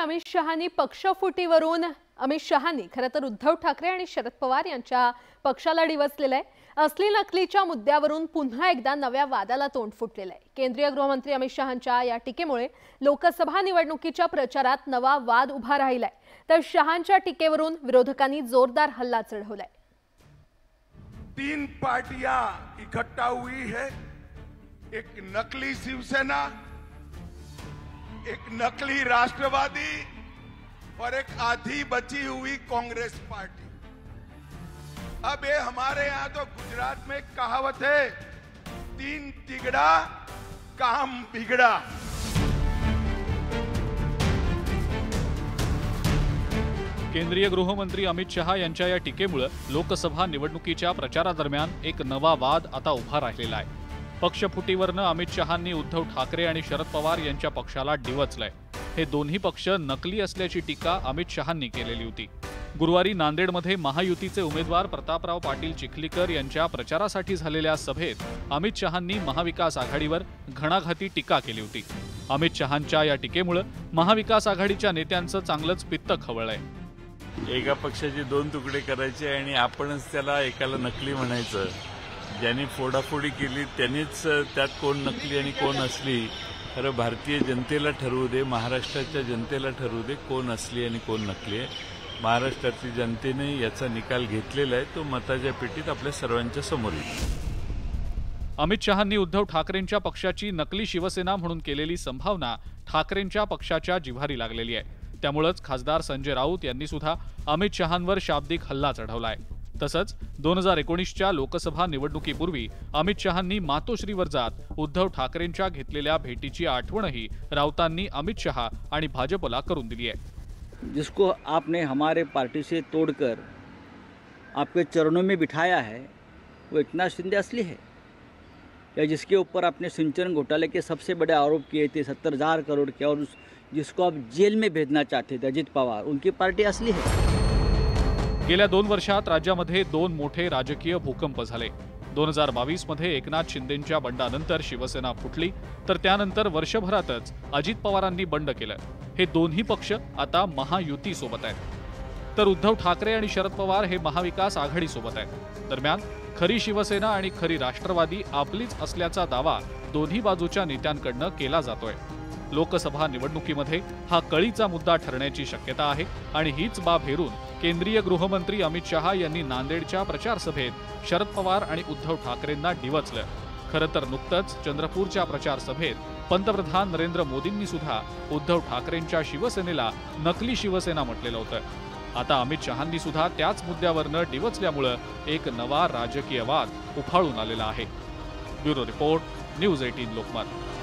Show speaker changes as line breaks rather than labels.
अमित शहांनी खरं तर उद्धव ठाकरे आणि शरद पवार यांच्या पक्षाला डिवचलेलं आहे। असली नकलीच्या मुद्द्यावरून पुन्हा एकदा नव्या वादाला तोंड फुटलेलं आहे। केंद्रीय गृहमंत्री अमित शहांच्या या टीकेमुळे लोकसभा निवडणुकीच्या प्रचारात नवा वाद उभा राहिलाय। तर शहांच्या टीकेवरून विरोधकांनी जोरदार हल्ला चढवलाय।
तीन पार्टियां इकट्ठा हुई है, एक नकली शिवसेना, एक नकली राष्ट्रवादी और एक आधी बची हुई कांग्रेस पार्टी। अब ये हमारे यहाँ तो गुजरात में कहावत है, तीन तिगड़ा काम बिगड़ा।
केंद्रीय गृहमंत्री अमित शहा यांच्या या टीकेमुळे लोकसभा निवडणुकीच्या प्रचारादरम्यान एक नवा वाद आता उभा राहिलेला आहे। पक्षफुटीवरनं अमित शहांनी उद्धव ठाकरे आणि शरद पवार यांच्या पक्षाला डिवचलंय। हे दोन्ही पक्ष नकली असल्याची टीका अमित शहांनी केलेली होती। गुरुवारी नांदेडमध्ये महायुतीचे उमेदवार प्रतापराव पाटील चिखलीकर यांच्या प्रचारासाठी झालेल्या सभेत अमित शहांनी महाविकास आघाडीवर घणाघाती टीका केली होती। अमित शहांच्या या टीकेमुळे महाविकास आघाडीच्या नेत्यांचं चांगलंच पित्त खवळलंय।
एका पक्षाचे दोन तुकडे करायचे आणि आपणच त्याला एकाला नकली म्हणायचं। ज्यांनी फोडाफोडी केली त्यांनीच त्यात कोण नकली आणि कोण असली, खरं भारतीय जनतेला ठरवू दे, महाराष्ट्राच्या जनतेला ठरवू दे कोण असली आणि कोण नकली आहे। महाराष्ट्रातील जनतेने याचा निकाल घेतलेला आहे, तो मताच्या पेटीत आपल्या सर्वांच्या समोर येईल।
अमित शहांनी उद्धव ठाकरेंच्या पक्षाची नकली शिवसेना म्हणून केलेली संभावना ठाकरेंच्या पक्षाच्या जिव्हारी लागलेली आहे। त्यामुळेच खासदार संजय राऊत यांनी सुद्धा अमित शहांवर शाब्दिक हल्ला चढवलाय। तसंच 2019च्या लोकसभा निवडणुकीपूर्वी अमित शहांनी मातोश्रीवर जात उद्धव ठाकरेंच्या घेतलेल्या भेटीची आठवणही राऊतांनी अमित शहा आणि भाजपला करून दिली आहे।
जिसको आपने हमारे पार्टी से तोड़कर आपके चरणों में बिठाया है वो एकनाथ शिंदे असली है, या जिसके ऊपर आपने सिंचन घोटाले के सबसे बड़े आरोप किए थे 70,000 करोड़ के, और जिसको आप जेल में भेजना चाहते थे अजित पवार, उनकी पार्टी असली है।
गेल्या 2 वर्षात राज्यामध्ये 2 मोठे राजकीय भूकंप झाले। 2022 मध्ये एकनाथ शिंदेंच्या बंडानंतर शिवसेना फुटली, तर त्यानंतर वर्षभरातच अजित पवारांनी बंड केलं। हे दोन्ही पक्ष आता महायुती सोबत आहेत, तर उद्धव ठाकरे आणि शरद पवार हे महाविकास आघाडी सोबत आहेत। दरम्यान खरी शिवसेना आणि खरी राष्ट्रवादी आपलीच असल्याचा दावा दोन्ही बाजूच्या नेत्यांकडून केला जातोय। लोकसभा निवडणुकीमध्ये हा कळीचा मुद्दा ठरण्याची शक्यता आहे आणि हीच बाब हेरून केंद्रीय गृहमंत्री अमित शहा यांनी नांदेडच्या प्रचार सभेत शरद पवार आणि उद्धव ठाकरेंना डिवचलं। खरं तर नुकतंच चंद्रपूरच्या प्रचार सभेत पंतप्रधान नरेंद्र मोदींनी सुद्धा उद्धव ठाकरेंच्या शिवसेनेला नकली शिवसेना म्हटलेलं होतं। आता अमित शहांनी सुद्धा त्याच मुद्द्यावरनं डिवचल्यामुळे एक नवा राजकीय वाद उफाळून आलेला आहे। Bureau report, news 18 Lokmat.